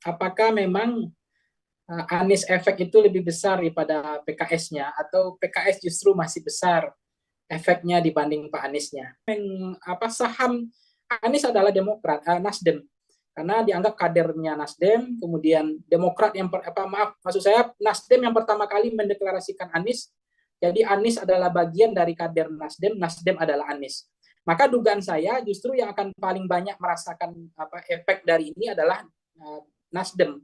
apakah memang Anies efek itu lebih besar daripada PKS-nya, atau PKS justru masih besar efeknya dibanding Pak Aniesnya? Saham Anies adalah Demokrat, Nasdem, karena dianggap kadernya Nasdem. Kemudian Demokrat maksud saya Nasdem yang pertama kali mendeklarasikan Anies, jadi Anies adalah bagian dari kader Nasdem, Nasdem adalah Anies. Maka dugaan saya justru yang akan paling banyak merasakan efek dari ini adalah Nasdem.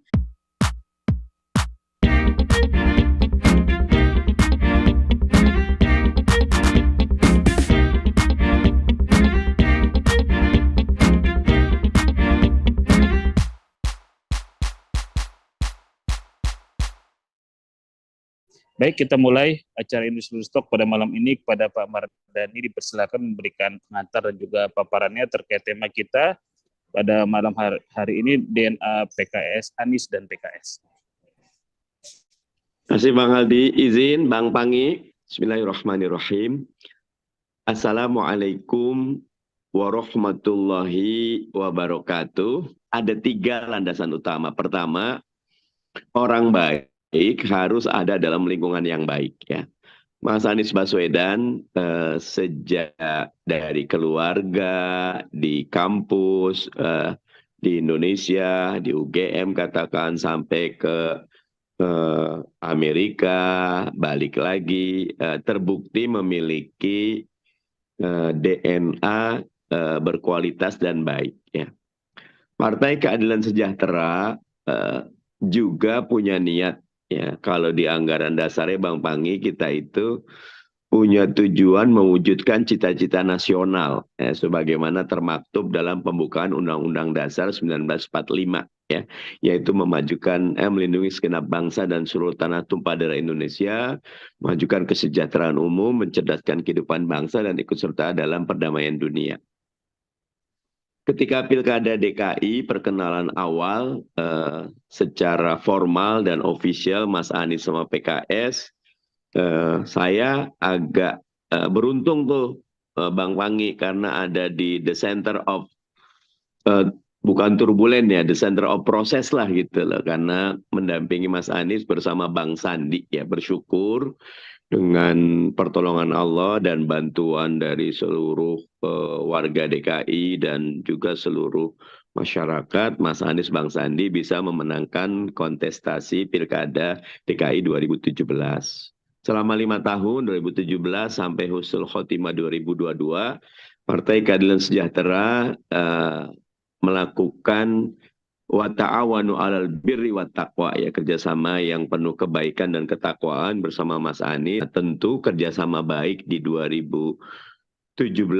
Baik, kita mulai acara Industri Stok pada malam ini. Kepada Pak Mardhani dipersilakan memberikan pengantar dan juga paparannya terkait tema kita pada malam hari ini, DNA PKS, Anies dan PKS. Terima kasih Bang Aldi. Izin Bang Pangi. Bismillahirrahmanirrahim. Assalamualaikum warahmatullahi wabarakatuh. Ada 3 landasan utama. Pertama, orang baik harus ada dalam lingkungan yang baik, ya. Mas Anies Baswedan sejak dari keluarga, di kampus, di Indonesia, di UGM katakan, sampai ke Amerika, balik lagi, terbukti memiliki DNA berkualitas dan baik, ya. Partai Keadilan Sejahtera juga punya niat, ya. Kalau di anggaran dasarnya Bang Pangi, kita itu punya tujuan mewujudkan cita-cita nasional, ya, sebagaimana termaktub dalam pembukaan Undang-Undang Dasar 1945, ya, yaitu melindungi segenap bangsa dan seluruh tanah tumpah darah Indonesia, memajukan kesejahteraan umum, mencerdaskan kehidupan bangsa, dan ikut serta dalam perdamaian dunia. Ketika Pilkada DKI, perkenalan awal secara formal dan ofisial Mas Anies sama PKS, saya agak beruntung tuh Bang Pangi, karena ada di the center of, bukan turbulen ya, the center of process lah gitu loh, karena mendampingi Mas Anies bersama Bang Sandi, ya. Bersyukur dengan pertolongan Allah dan bantuan dari seluruh warga DKI dan juga seluruh masyarakat, Mas Anies, Bang Sandi bisa memenangkan kontestasi Pilkada DKI 2017. Selama 5 tahun, 2017 sampai husnul khotimah 2022, Partai Keadilan Sejahtera melakukan wa ta'awanu 'alal birri wat taqwa, ya, kerjasama yang penuh kebaikan dan ketakwaan bersama Mas Anies. Tentu kerjasama baik di 2017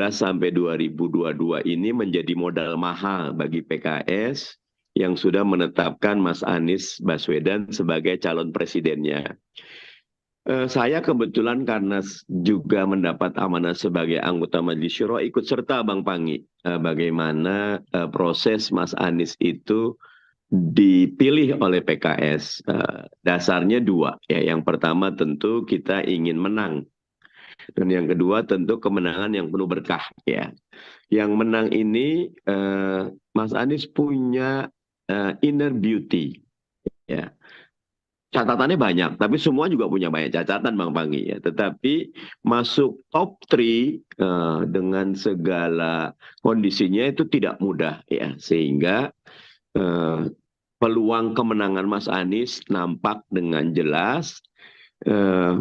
sampai 2022 ini menjadi modal mahal bagi PKS yang sudah menetapkan Mas Anies Baswedan sebagai calon presidennya. Saya kebetulan karena juga mendapat amanah sebagai anggota Majelis Syuro, ikut serta Bang Pangi bagaimana proses Mas Anies itu dipilih oleh PKS. Dasarnya 2, ya. Yang pertama tentu kita ingin menang, dan yang kedua tentu kemenangan yang penuh berkah, ya. Yang menang ini Mas Anies punya inner beauty, ya. Catatannya banyak, tapi semua juga punya banyak catatan Bang Pangi, ya. Tetapi masuk top 3 dengan segala kondisinya itu tidak mudah, ya. Sehingga peluang kemenangan Mas Anies nampak dengan jelas.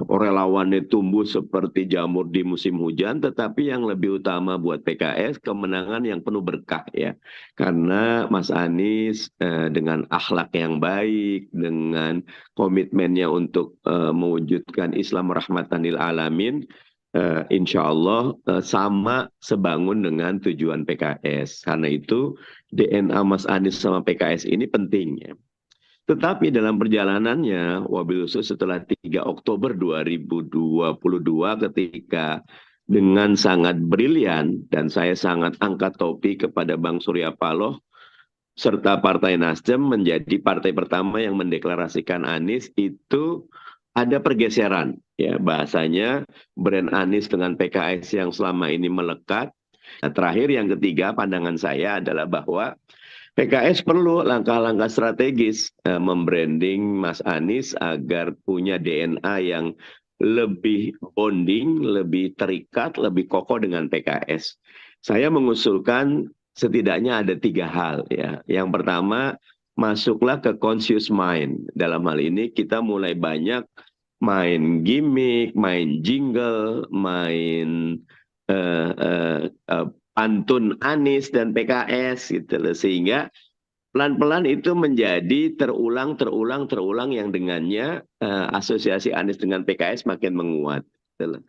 Relawannya tumbuh seperti jamur di musim hujan, tetapi yang lebih utama buat PKS kemenangan yang penuh berkah, ya. Karena Mas Anies dengan akhlak yang baik, dengan komitmennya untuk mewujudkan Islam rahmatan lil alamin, insya Allah sama sebangun dengan tujuan PKS. Karena itu DNA Mas Anies sama PKS ini penting, ya. Tetapi dalam perjalanannya, wabil khusus setelah 3 Oktober 2022 ketika dengan sangat brilian, dan saya sangat angkat topi kepada Bang Surya Paloh, serta Partai Nasdem menjadi partai pertama yang mendeklarasikan Anies, itu ada pergeseran, ya. Bahasanya brand Anies dengan PKS yang selama ini melekat. Nah, terakhir yang ketiga pandangan saya adalah bahwa PKS perlu langkah-langkah strategis membranding Mas Anies agar punya DNA yang lebih bonding, lebih terikat, lebih kokoh dengan PKS. Saya mengusulkan setidaknya ada 3 hal ya. Yang pertama, masuklah ke conscious mind. Dalam hal ini kita mulai banyak main gimmick, main jingle, main pantun Anies dan PKS gitu loh, sehingga pelan-pelan itu menjadi terulang yang dengannya asosiasi Anies dengan PKS makin menguat gitu loh.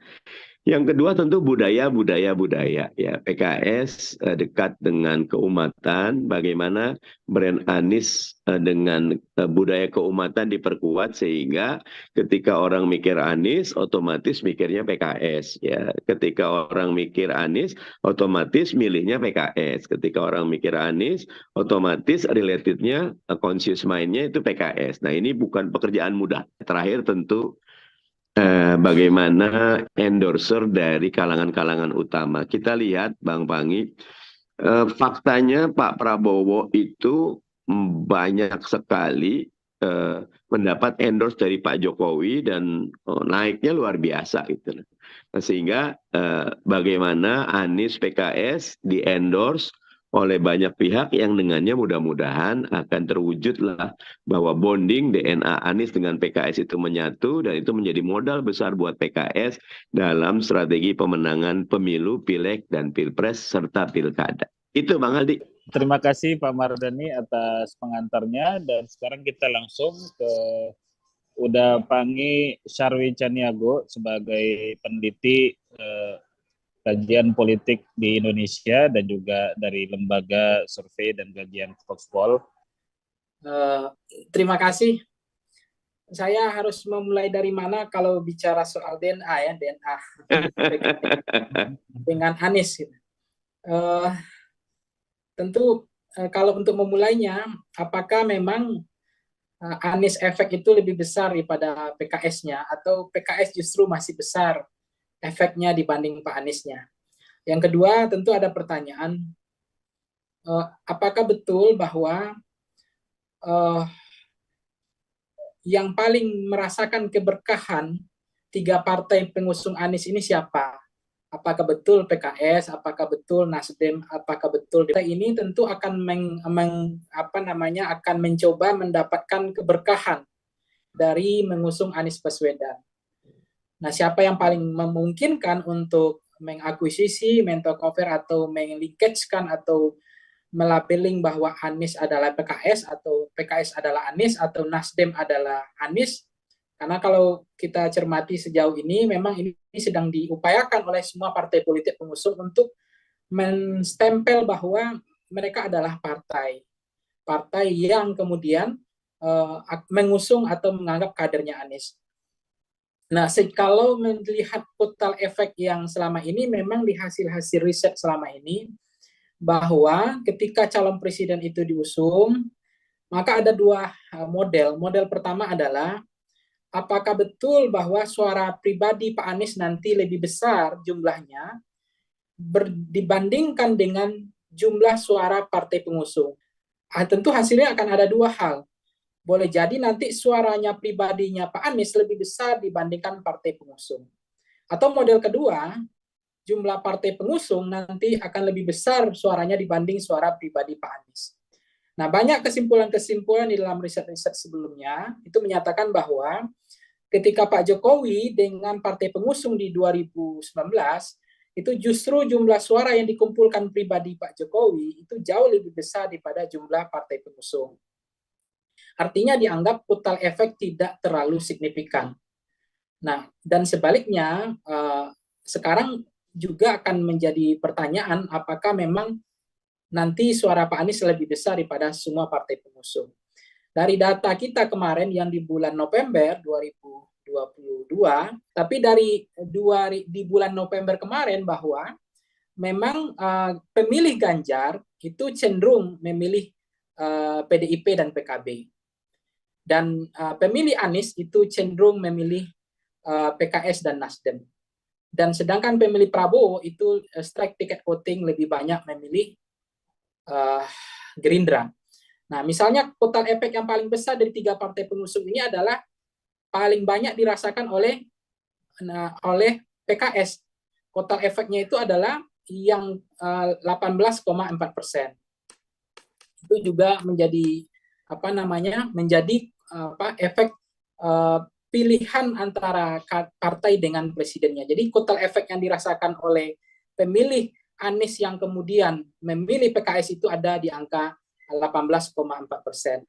Yang kedua tentu budaya ya. PKS dekat dengan keumatan, bagaimana brand Anies dengan budaya keumatan diperkuat sehingga ketika orang mikir Anies otomatis mikirnya PKS ya. Ketika orang mikir Anies otomatis milihnya PKS. Ketika orang mikir Anies otomatis relatednya conscious mind-nya itu PKS. Nah, ini bukan pekerjaan mudah. Terakhir tentu bagaimana endorser dari kalangan-kalangan utama. Kita lihat Bang Pangi, faktanya Pak Prabowo itu banyak sekali mendapat endorse dari Pak Jokowi dan naiknya luar biasa gitu. Nah, sehingga bagaimana Anies PKS di endorse oleh banyak pihak yang dengannya mudah-mudahan akan terwujudlah bahwa bonding DNA Anies dengan PKS itu menyatu dan itu menjadi modal besar buat PKS dalam strategi pemenangan pemilu, pileg, dan pilpres serta pilkada. Itu Bang Aldi. Terima kasih Pak Mardhani atas pengantarnya dan sekarang kita langsung ke Uda Pangi Syarwi Caniago sebagai peneliti kajian politik di Indonesia dan juga dari lembaga survei dan kajian Foxpol. Terima kasih. Saya harus memulai dari mana kalau bicara soal DNA ya, DNA dengan Anies. Tentu kalau untuk memulainya, apakah memang Anies efek itu lebih besar daripada PKS-nya atau PKS justru masih besar efeknya dibanding Pak Aniesnya? Yang kedua, tentu ada pertanyaan, apakah betul bahwa yang paling merasakan keberkahan 3 partai pengusung Anies ini siapa? Apakah betul PKS, apakah betul Nasdem, apakah betul kita ini tentu akan akan mencoba mendapatkan keberkahan dari mengusung Anies Baswedan. Nah, siapa yang paling memungkinkan untuk mengakuisisi, mentokover atau menglinkage-kan atau melabeling bahwa Anies adalah PKS atau PKS adalah Anies atau Nasdem adalah Anies? Karena kalau kita cermati sejauh ini, memang ini sedang diupayakan oleh semua partai politik pengusung untuk menstempel bahwa mereka adalah partai yang kemudian mengusung atau menganggap kadernya Anies. Nah, kalau melihat total efek yang selama ini, memang di hasil-hasil riset selama ini, bahwa ketika calon presiden itu diusung, maka ada 2 model. Model pertama adalah, apakah betul bahwa suara pribadi Pak Anies nanti lebih besar jumlahnya dibandingkan dengan jumlah suara partai pengusung? Tentu hasilnya akan ada 2 hal. Boleh jadi nanti suaranya pribadinya Pak Anies lebih besar dibandingkan partai pengusung. Atau model kedua, jumlah partai pengusung nanti akan lebih besar suaranya dibanding suara pribadi Pak Anies. Nah, banyak kesimpulan-kesimpulan di dalam riset-riset sebelumnya itu menyatakan bahwa ketika Pak Jokowi dengan partai pengusung di 2019, itu justru jumlah suara yang dikumpulkan pribadi Pak Jokowi itu jauh lebih besar daripada jumlah partai pengusung. Artinya dianggap total efek tidak terlalu signifikan. Nah, dan sebaliknya, sekarang juga akan menjadi pertanyaan apakah memang nanti suara Pak Anies lebih besar daripada semua partai pengusung. Dari data kita kemarin yang di bulan November 2022, tapi di bulan November kemarin bahwa memang pemilih Ganjar itu cenderung memilih PDIP dan PKB. Dan pemilih Anies itu cenderung memilih PKS dan Nasdem. Dan sedangkan pemilih Prabowo itu strike ticket voting lebih banyak memilih Gerindra. Nah, misalnya total efek yang paling besar dari 3 partai pengusung ini adalah paling banyak dirasakan oleh PKS. Total efeknya itu adalah yang 18,4%. Itu juga menjadi efek pilihan antara partai dengan presidennya. Jadi total efek yang dirasakan oleh pemilih Anies yang kemudian memilih PKS itu ada di angka 18,4%.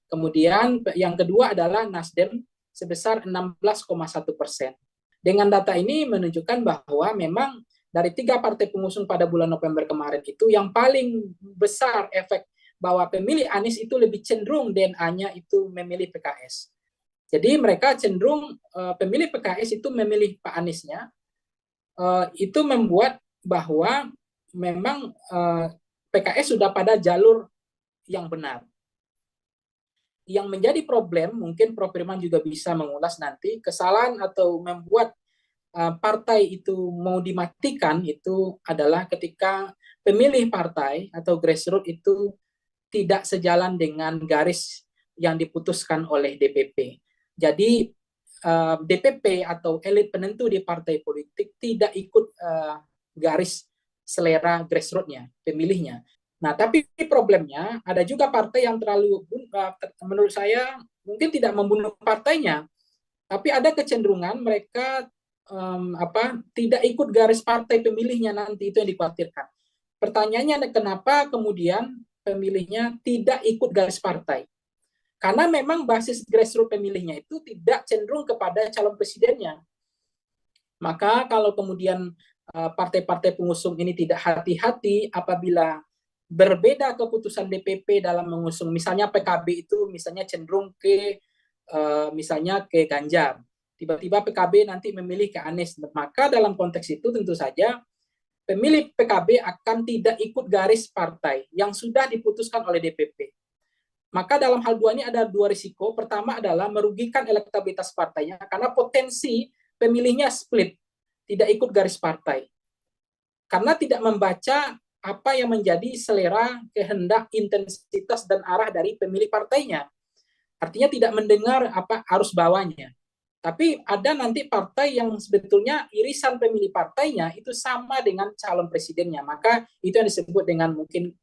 Kemudian yang kedua adalah Nasdem sebesar 16,1%. Dengan data ini menunjukkan bahwa memang dari 3 partai pengusung pada bulan November kemarin itu yang paling besar efek bahwa pemilih Anies itu lebih cenderung DNA-nya itu memilih PKS. Jadi mereka cenderung pemilih PKS itu memilih Pak Aniesnya, itu membuat bahwa memang PKS sudah pada jalur yang benar. Yang menjadi problem, mungkin Prof. Firman juga bisa mengulas nanti, kesalahan atau membuat partai itu mau dimatikan itu adalah ketika pemilih partai atau grassroots itu tidak sejalan dengan garis yang diputuskan oleh DPP. Jadi DPP atau elit penentu di partai politik tidak ikut garis selera grassroots-nya, pemilihnya. Nah, tapi problemnya ada juga partai yang terlalu, menurut saya mungkin tidak membunuh partainya, tapi ada kecenderungan mereka tidak ikut garis partai pemilihnya nanti, itu yang dikhawatirkan. Pertanyaannya kenapa kemudian pemilihnya tidak ikut garis partai? Karena memang basis grassroots pemilihnya itu tidak cenderung kepada calon presidennya. Maka kalau kemudian partai-partai pengusung ini tidak hati-hati apabila berbeda keputusan DPP dalam mengusung, misalnya PKB itu misalnya cenderung ke misalnya ke Ganjar, tiba-tiba PKB nanti memilih ke Anies, maka dalam konteks itu tentu saja pemilih PKB akan tidak ikut garis partai yang sudah diputuskan oleh DPP. Maka dalam hal dua ini ada 2 risiko. Pertama adalah merugikan elektabilitas partainya karena potensi pemilihnya split, tidak ikut garis partai. Karena tidak membaca apa yang menjadi selera, kehendak, intensitas, dan arah dari pemilih partainya. Artinya tidak mendengar apa arus bawahnya. Tapi ada nanti partai yang sebetulnya irisan pemilih partainya itu sama dengan calon presidennya. Maka itu yang disebut dengan mungkin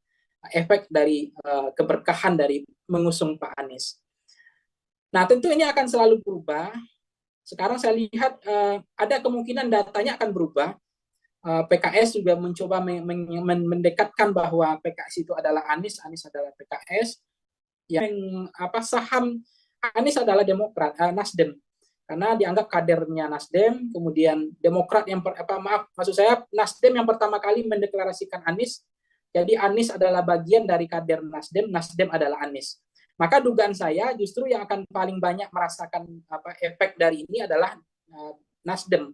efek dari keberkahan dari mengusung Pak Anies. Nah, tentu ini akan selalu berubah. Sekarang saya lihat ada kemungkinan datanya akan berubah. PKS juga mencoba mendekatkan bahwa PKS itu adalah Anies, Anies adalah PKS. Yang saham Anies adalah Demokrat, Nasdem. Karena dianggap kadernya Nasdem, kemudian Demokrat yang Nasdem yang pertama kali mendeklarasikan Anies. Jadi Anies adalah bagian dari kader Nasdem, Nasdem adalah Anies. Maka dugaan saya justru yang akan paling banyak merasakan efek dari ini adalah Nasdem.